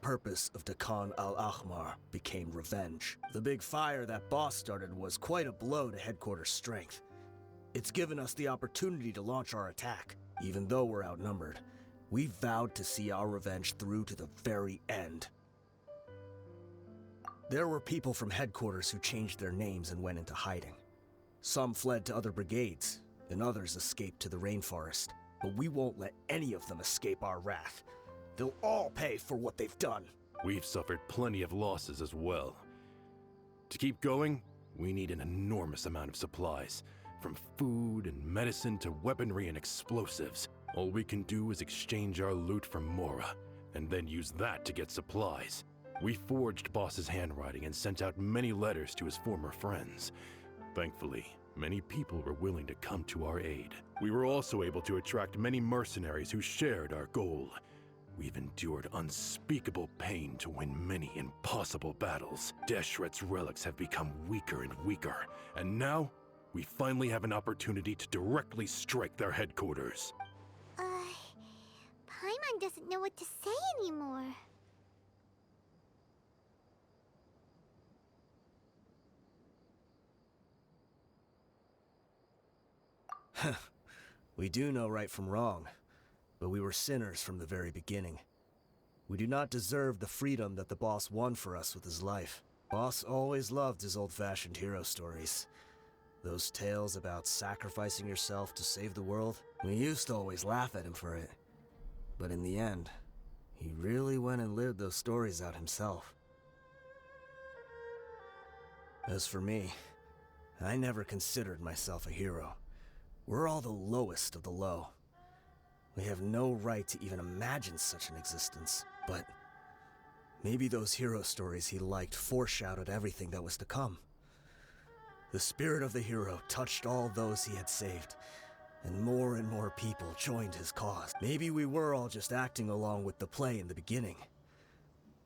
purpose of Dakan al-Ahmar became revenge. The big fire that boss started was quite a blow to headquarters strength. It's given us the opportunity to launch our attack. Even though we're outnumbered, we vowed to see our revenge through to the very end. There were people from headquarters who changed their names and went into hiding. Some fled to other brigades, and others escaped to the rainforest. But we won't let any of them escape our wrath. They'll all pay for what they've done. We've suffered plenty of losses as well. To keep going, we need an enormous amount of supplies, from food and medicine to weaponry and explosives. All we can do is exchange our loot from Mora, and then use that to get supplies. We forged Boss's handwriting and sent out many letters to his former friends. Thankfully, many people were willing to come to our aid. We were also able to attract many mercenaries who shared our goal. We've endured unspeakable pain to win many impossible battles. Deshret's relics have become weaker and weaker, and now we finally have an opportunity to directly strike their headquarters. Paimon doesn't know what to say anymore. We do know right from wrong, but we were sinners from the very beginning. We do not deserve the freedom that the boss won for us with his life. Boss always loved his old-fashioned hero stories. Those tales about sacrificing yourself to save the world, we used to always laugh at him for it. But in the end, he really went and lived those stories out himself. As for me, I never considered myself a hero. We're all the lowest of the low. We have no right to even imagine such an existence, but maybe those hero stories he liked foreshadowed everything that was to come. The spirit of the hero touched all those he had saved, and more people joined his cause. Maybe we were all just acting along with the play in the beginning,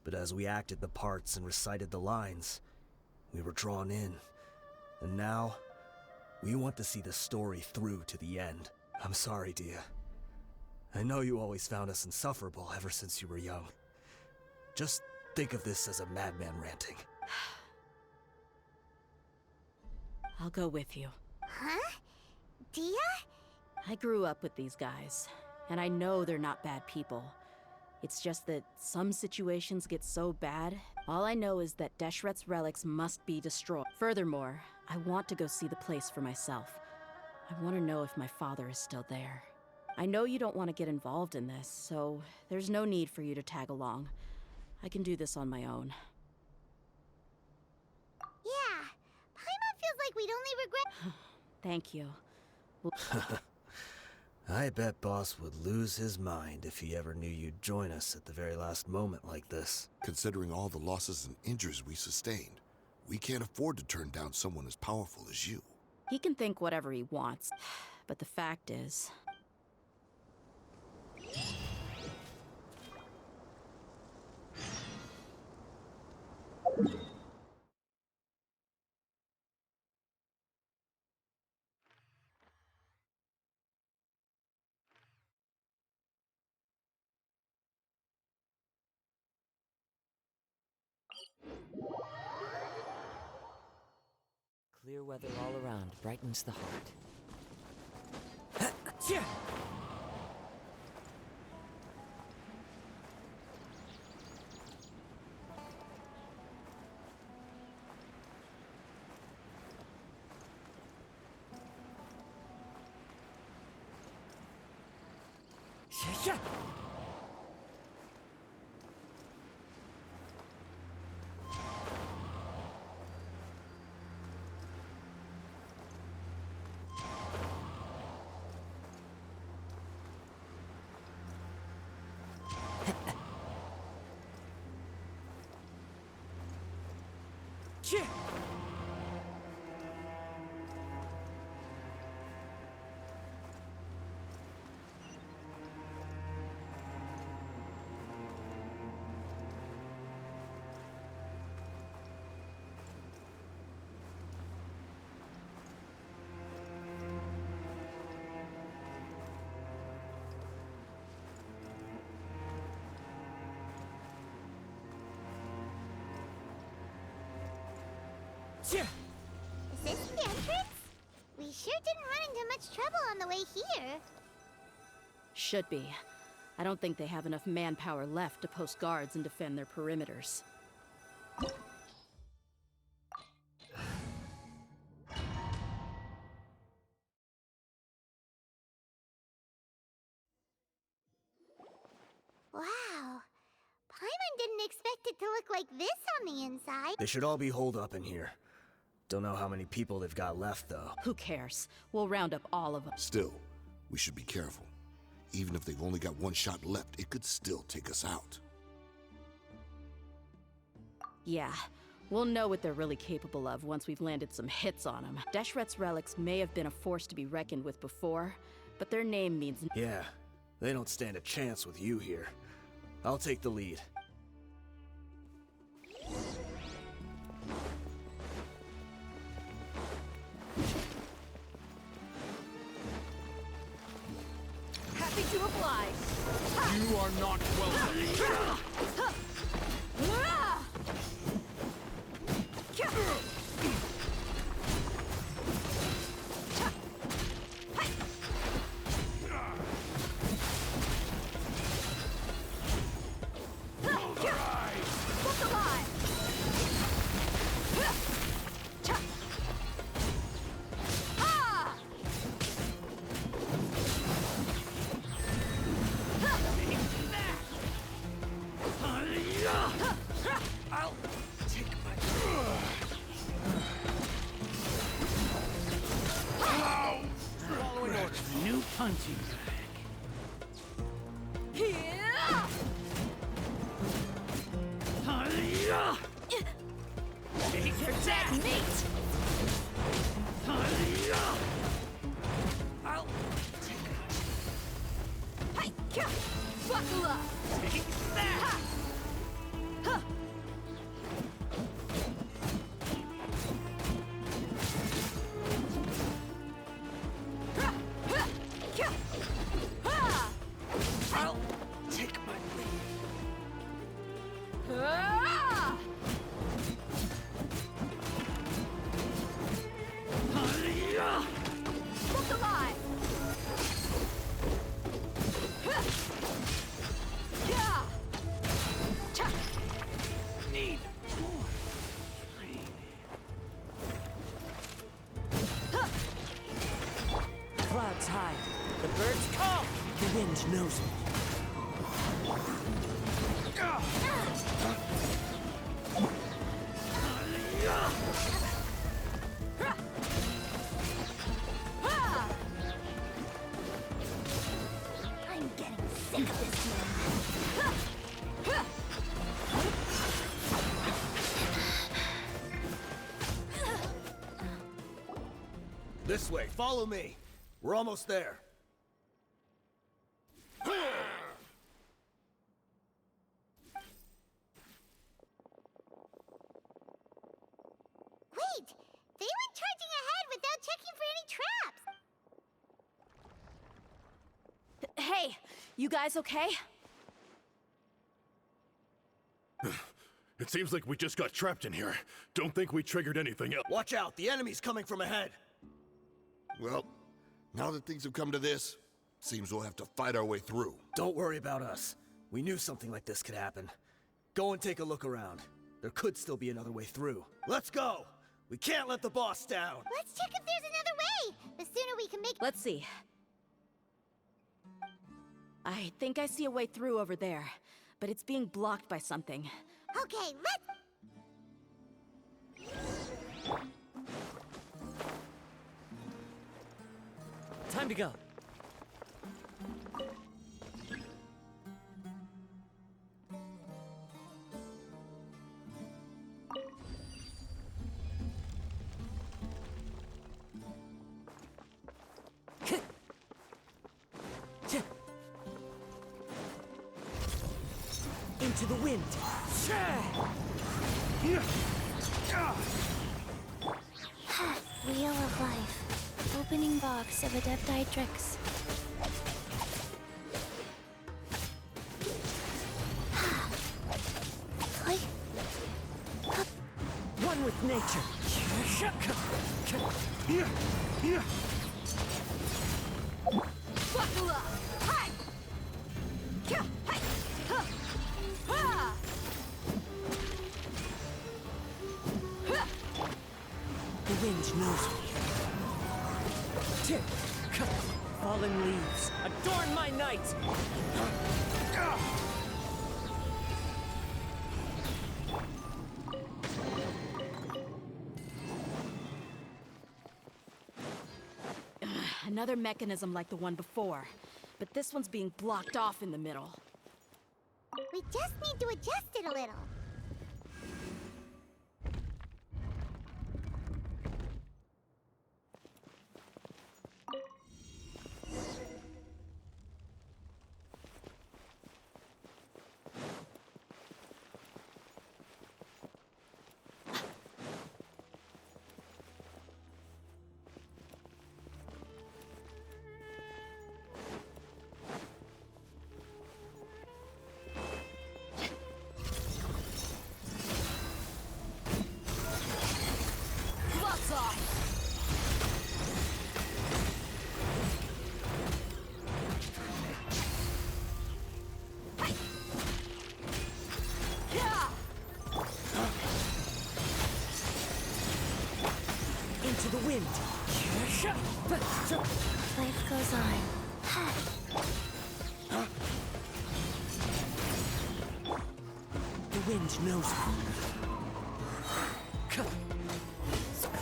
but as we acted the parts and recited the lines, we were drawn in, and now we want to see the story through to the end. I'm sorry, Dia. I know you always found us insufferable ever since you were young. Just think of this as a madman ranting. I'll go with you. Huh? Dia? I grew up with these guys, and I know they're not bad people. It's just that some situations get so bad. All I know is that Deshret's relics must be destroyed. Furthermore, I want to go see the place for myself. I want to know if my father is still there. I know you don't want to get involved in this, so there's no need for you to tag along. I can do this on my own. Yeah, Paimon feels like we'd only regret— Thank you. I bet Boss would lose his mind if he ever knew you'd join us at the very last moment like this. Considering all the losses and injuries we sustained, we can't afford to turn down someone as powerful as you. He can think whatever he wants, but the fact is... Clear weather all around brightens the heart. Is this the entrance? We sure didn't run into much trouble on the way here. Should be. I don't think they have enough manpower left to post guards and defend their perimeters. Wow. Paimon didn't expect it to look like this on the inside. They should all be holed up in here. Don't know how many people they've got left, though. Who cares? We'll round up all of them. Still, we should be careful. Even if they've only got one shot left, it could still take us out. Yeah, we'll know what they're really capable of once we've landed some hits on them. Deshret's relics may have been a force to be reckoned with before, but their name means... Yeah, they don't stand a chance with you here. I'll take the lead. Happy to oblige! You are not welcome. New punching bag. Take that, mate! I'll take buckle up! Take that! I'll take my leave. Look alive! Need Clouds high. The birds call. The wind knows it. I'm getting sick of this man. This way, follow me. We're almost there. Wait! They went charging ahead without checking for any traps! Hey, you guys okay? It seems like we just got trapped in here. Don't think we triggered anything else. Watch out, the enemy's coming from ahead. Well, now that things have come to this, seems we'll have to fight our way through. Don't worry about us. We knew something like this could happen. Go and take a look around. There could still be another way through. Let's go! We can't let the boss down! Let's check if there's another way! The sooner we can make— Let's see. I think I see a way through over there, but it's being blocked by something. Okay, let's— Time to go. Into the wind. Wheel of Life. Opening box of Adepti Tricks. One with nature. Buckle up! Hi! Kya! Hi! Huh! Ha! Huh! The wind knows me. Fallen leaves, adorn my night! Another mechanism like the one before, but this one's being blocked off in the middle. We just need to adjust it a little. Gloves off! Hi! Kya! Into the wind! Life goes on. The wind knows me.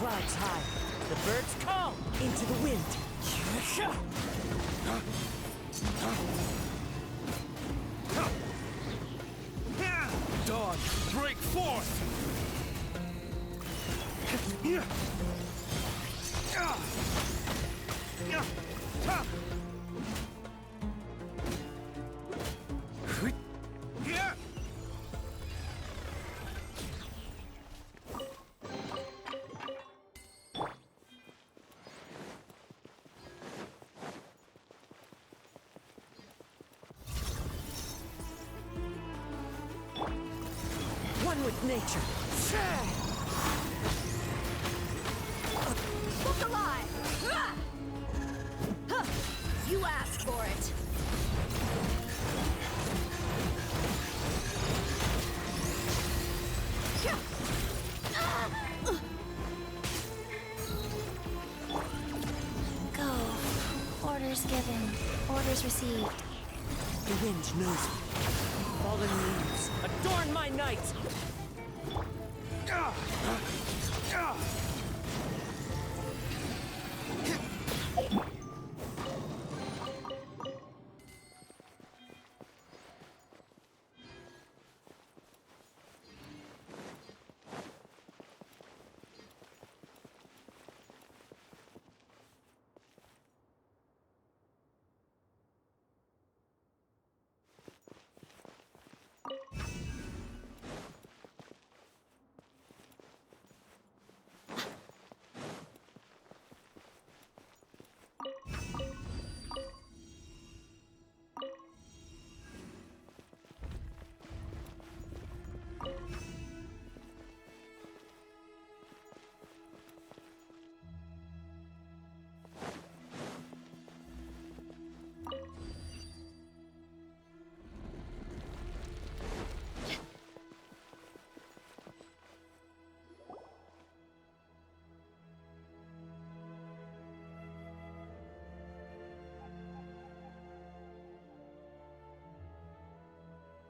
Clouds high, the birds call into the wind. Dawn, break forth! One with nature. Look alive! Ah! Huh! You asked for it! Kya! Ah! Go. Orders given. Orders received. The wind knows me. Fallen leaves, adorn my night!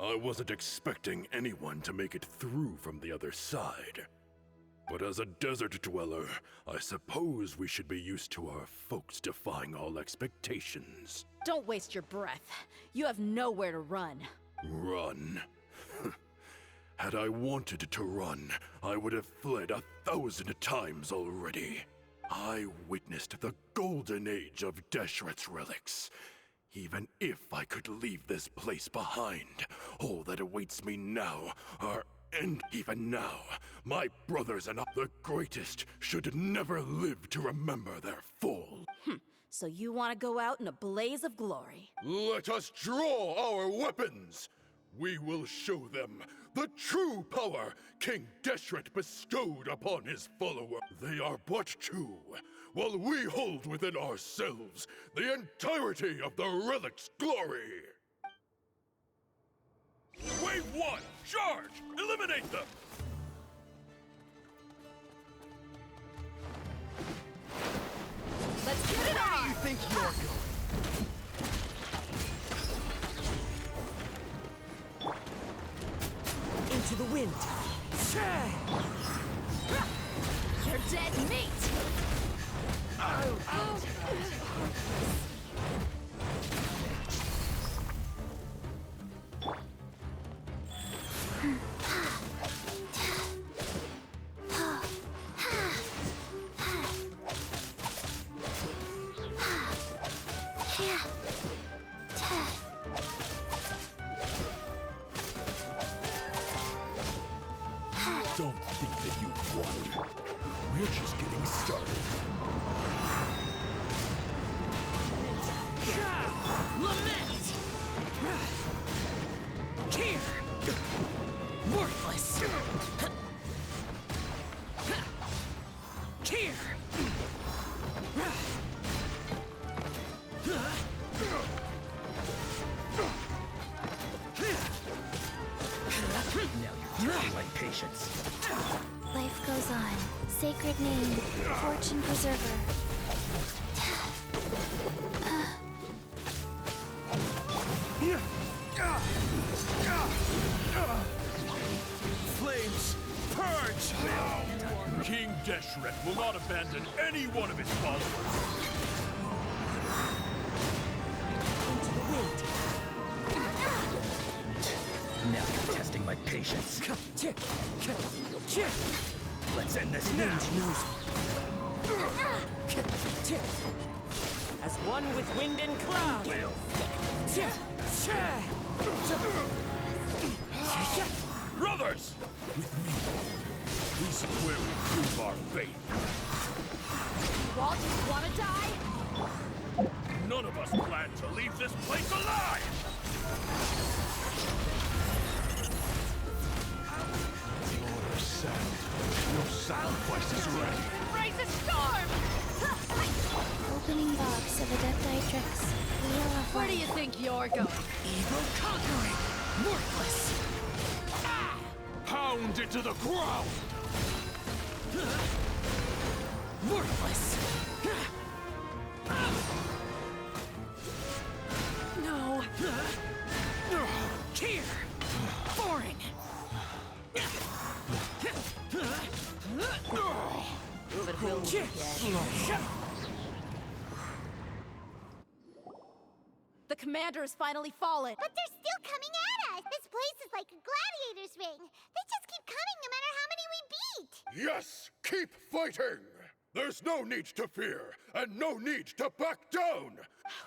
I wasn't expecting anyone to make it through from the other side. But as a desert dweller, I suppose we should be used to our folks defying all expectations. Don't waste your breath. You have nowhere to run. Run. Had I wanted to run, I would have fled 1,000 times already. I witnessed the golden age of Deshret's relics. Even if I could leave this place behind, all that awaits me now are... And even now, my brothers and the greatest should never live to remember their fall. So you want to go out in a blaze of glory. Let us draw our weapons! We will show them the true power King Deshret bestowed upon his follower. They are but two, while we hold within ourselves the entirety of the relic's glory. Wave 1, charge! Eliminate them! Let's get it on! You think you're going? Into the wind. You're dead meat! Don't think that you've won. We're just getting started. Lament! Here! Worthless! Here! Now you're testing my patience. Life goes on. Sacred name, fortune preserver. Flames, purge! King Deshret will not abandon any one of his followers. Into the wind. Now you're testing my patience. Let's end this now. As one with wind and cloud. Brothers! With me, this is where we prove our faith. Walt, you wanna die? None of us plan to leave this place alive! Lord of Sand, your sacrifice is ready. Raise a storm! Opening box of Adepti-Trix. Wheel of Where do Life. you think you're going? Evil conquering. Worthless. Pound it to the ground! Worthless. No. Here. Boring. But we'll get The commander has finally fallen. But they're still coming at us! This place is like a gladiator's ring. They just keep coming no matter how many we beat! Yes, keep fighting! There's no need to fear, and no need to back down!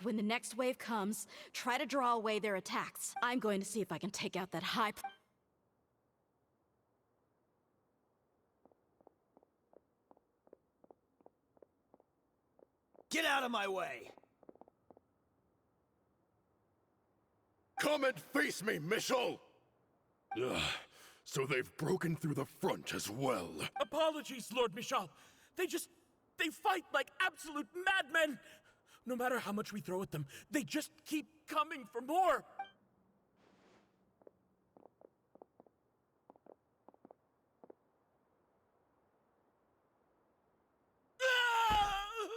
When the next wave comes, try to draw away their attacks. I'm going to see if I can take out that high... Get out of my way! Come and face me, Michel! Ugh, so they've broken through the front as well. Apologies, Lord Michal. They fight like absolute madmen. No matter how much we throw at them, they just keep coming for more.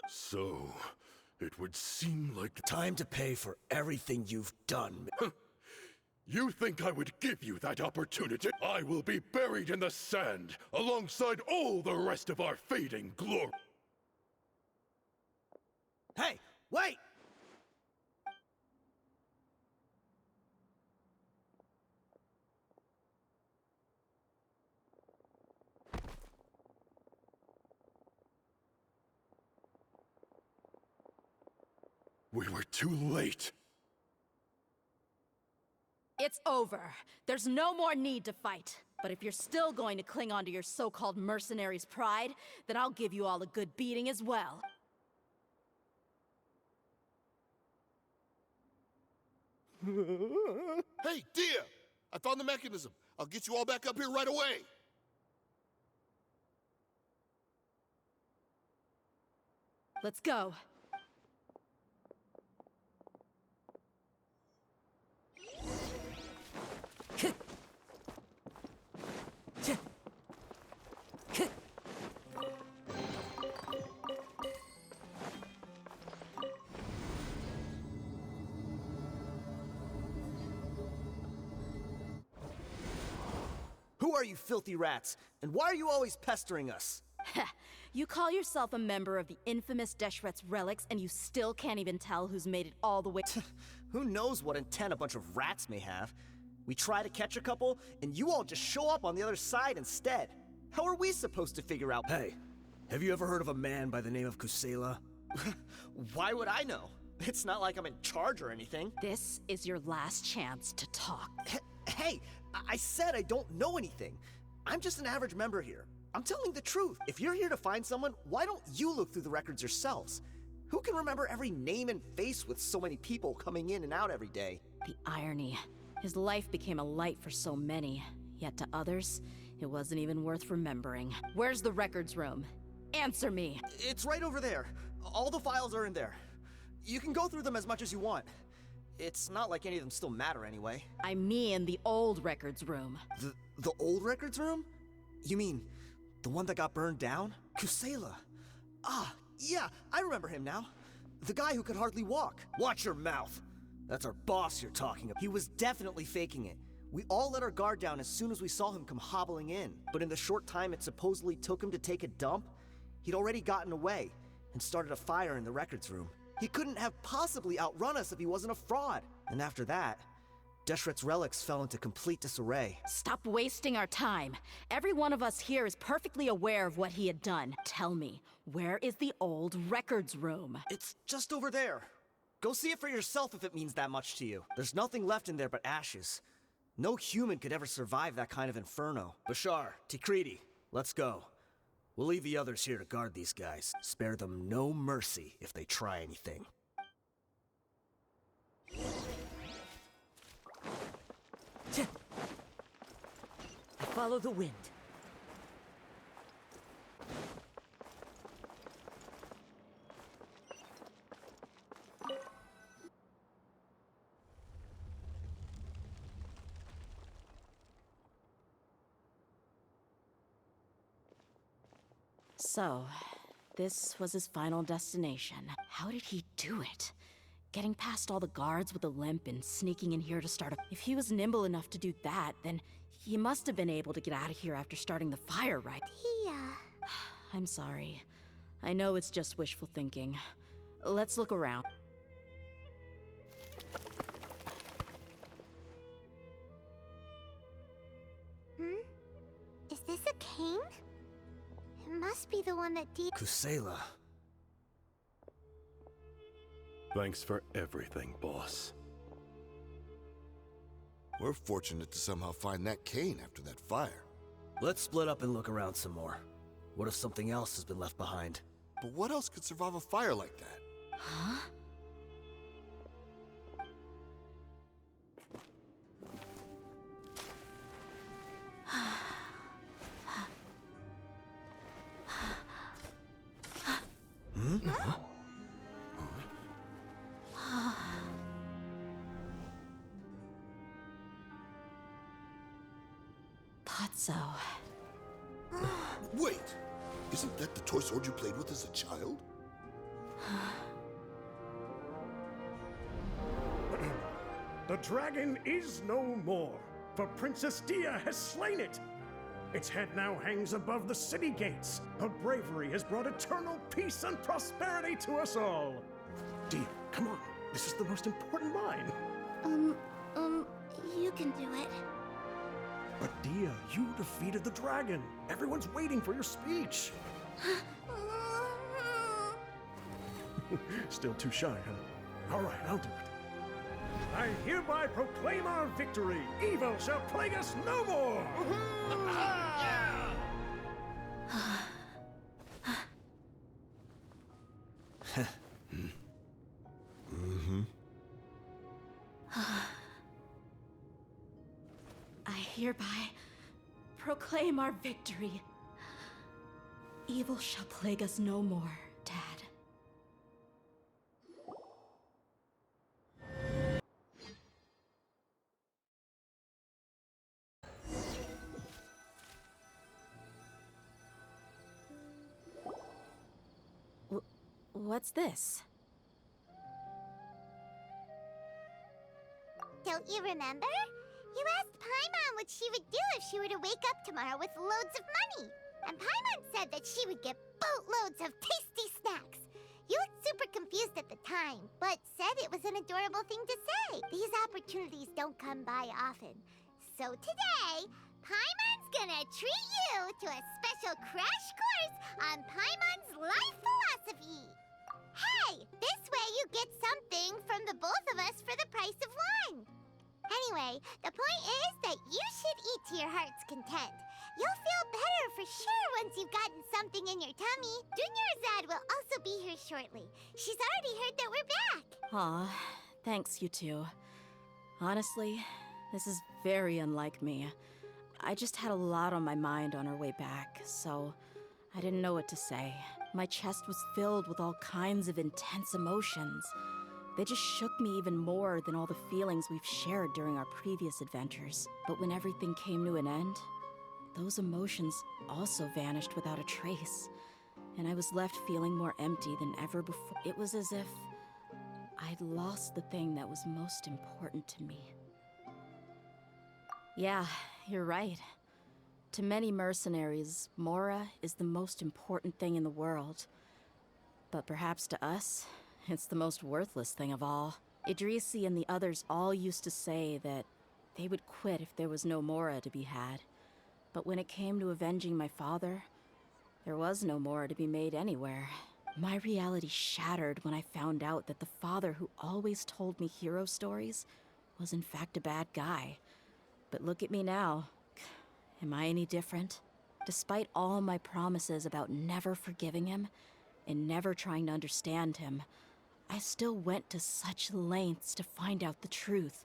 So, it would seem like... Time to pay for everything you've done. You think I would give you that opportunity? I will be buried in the sand, alongside all the rest of our fading glory. Hey, wait! We were too late. It's over. There's no more need to fight. But if you're still going to cling on to your so-called mercenary's pride, then I'll give you all a good beating as well. Hey, dear! I found the mechanism. I'll get you all back up here right away. Let's go. Who are you filthy rats? And why are you always pestering us? You call yourself a member of the infamous Deshret's relics, and you still can't even tell who's made it all the way. Who knows what intent a bunch of rats may have? We try to catch a couple, and you all just show up on the other side instead. How are we supposed to figure out? Hey, have you ever heard of a man by the name of Kusela? Why would I know? It's not like I'm in charge or anything. This is your last chance to talk. Hey, I said I don't know anything. I'm just an average member here. I'm telling the truth. If you're here to find someone, why don't you look through the records yourselves? Who can remember every name and face with so many people coming in and out every day? The irony. His life became a light for so many, yet to others, it wasn't even worth remembering. Where's the records room? Answer me! It's right over there. All the files are in there. You can go through them as much as you want. It's not like any of them still matter anyway. I mean the old records room. The old records room? You mean the one that got burned down? Kusela. Ah, yeah, I remember him now. The guy who could hardly walk. Watch your mouth. That's our boss you're talking about. He was definitely faking it. We all let our guard down as soon as we saw him come hobbling in. But in the short time it supposedly took him to take a dump, he'd already gotten away and started a fire in the records room. He couldn't have possibly outrun us if he wasn't a fraud. And after that, Deshret's relics fell into complete disarray. Stop wasting our time. Every one of us here is perfectly aware of what he had done. Tell me, where is the old records room? It's just over there. Go see it for yourself if it means that much to you. There's nothing left in there but ashes. No human could ever survive that kind of inferno. Bashar, Tikriti, let's go. We'll leave the others here to guard these guys. Spare them no mercy if they try anything. I follow the wind. So, this was his final destination. How did he do it? Getting past all the guards with a limp and sneaking in here to start a... If he was nimble enough to do that, then he must have been able to get out of here after starting the fire, right? I'm sorry. I know it's just wishful thinking. Let's look around. Is this a cane? It must be the one that Kusela. Thanks for everything, boss. We're fortunate to somehow find that cane after that fire. Let's split up and look around some more. What if something else has been left behind? But what else could survive a fire like that? Huh? Thought so. Wait! Isn't that the toy sword you played with as a child? The dragon is no more, for Princess Dia has slain it. Its head now hangs above the city gates. Her bravery has brought eternal peace and prosperity to us all. Dia, come on. This is the most important line. You can do it. But Dia, you defeated the dragon. Everyone's waiting for your speech. Still too shy, huh? All right, I'll do it. I hereby proclaim our victory. Evil shall plague us no more. hereby proclaim our victory. Evil shall plague us no more, Dad. What's this? Don't you remember? You asked Paimon what she would do if she were to wake up tomorrow with loads of money. And Paimon said that she would get boatloads of tasty snacks. You looked super confused at the time, but said it was an adorable thing to say. These opportunities don't come by often. So today, Paimon's gonna treat you to a special crash course on Paimon's life philosophy. Hey, this way you get something from the both of us for the price of one. Anyway, the point is that you should eat to your heart's content. You'll feel better for sure once you've gotten something in your tummy. Dunyarzad will also be here shortly. She's already heard that we're back. Aw, thanks, you two. Honestly, this is very unlike me. I just had a lot on my mind on our way back, so I didn't know what to say. My chest was filled with all kinds of intense emotions. They just shook me even more than all the feelings we've shared during our previous adventures. But when everything came to an end, those emotions also vanished without a trace. And I was left feeling more empty than ever before. It was as if I'd lost the thing that was most important to me. Yeah, you're right. To many mercenaries, Mora is the most important thing in the world. But perhaps to us, it's the most worthless thing of all. Idrisi and the others all used to say that they would quit if there was no Mora to be had. But when it came to avenging my father, there was no Mora to be made anywhere. My reality shattered when I found out that the father who always told me hero stories was in fact a bad guy. But look at me now. Am I any different? Despite all my promises about never forgiving him and never trying to understand him, I still went to such lengths to find out the truth,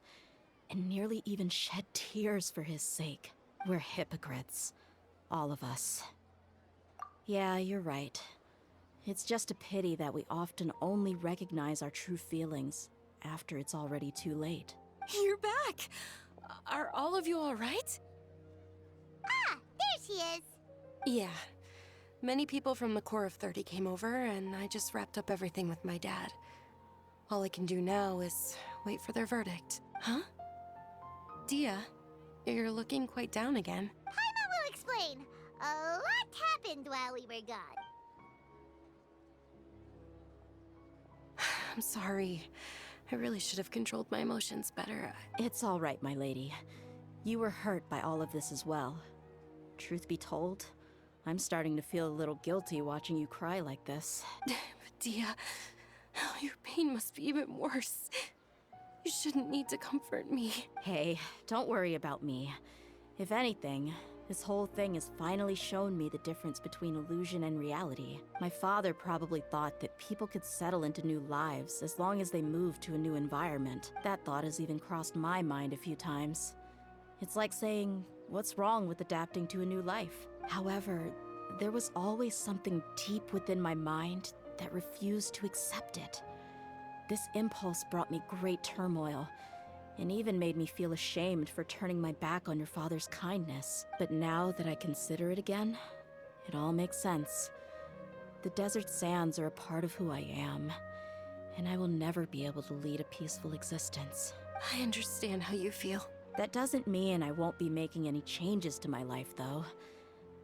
and nearly even shed tears for his sake. We're hypocrites. All of us. Yeah, you're right. It's just a pity that we often only recognize our true feelings after it's already too late. You're back! Are all of you alright? Ah, there she is. Yeah. Many people from the Corps of 30 came over, and I just wrapped up everything with my dad. All I can do now is wait for their verdict. Huh? Dia, you're looking quite down again. Paimon will explain. A lot happened while we were gone. I'm sorry. I really should have controlled my emotions better. It's all right, my lady. You were hurt by all of this as well. Truth be told, I'm starting to feel a little guilty watching you cry like this. Dia, your pain must be even worse. You shouldn't need to comfort me. Hey, don't worry about me. If anything, this whole thing has finally shown me the difference between illusion and reality. My father probably thought that people could settle into new lives as long as they moved to a new environment. That thought has even crossed my mind a few times. It's like saying, what's wrong with adapting to a new life? However, there was always something deep within my mind that refused to accept it. This impulse brought me great turmoil, and even made me feel ashamed for turning my back on your father's kindness. But now that I consider it again, it all makes sense. The desert sands are a part of who I am, and I will never be able to lead a peaceful existence. I understand how you feel. That doesn't mean I won't be making any changes to my life, though.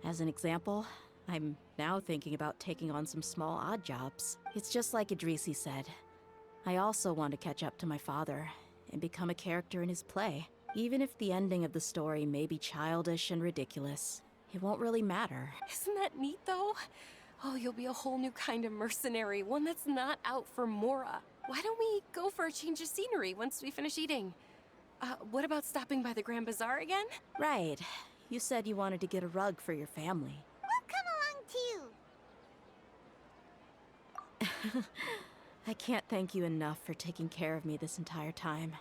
As an example, I'm now thinking about taking on some small odd jobs. It's just like Idrisi said. I also want to catch up to my father and become a character in his play. Even if the ending of the story may be childish and ridiculous, it won't really matter. Isn't that neat, though? Oh, you'll be a whole new kind of mercenary, one that's not out for Mora. Why don't we go for a change of scenery once we finish eating? What about stopping by the Grand Bazaar again? Right. You said you wanted to get a rug for your family. We'll come along too. I can't thank you enough for taking care of me this entire time.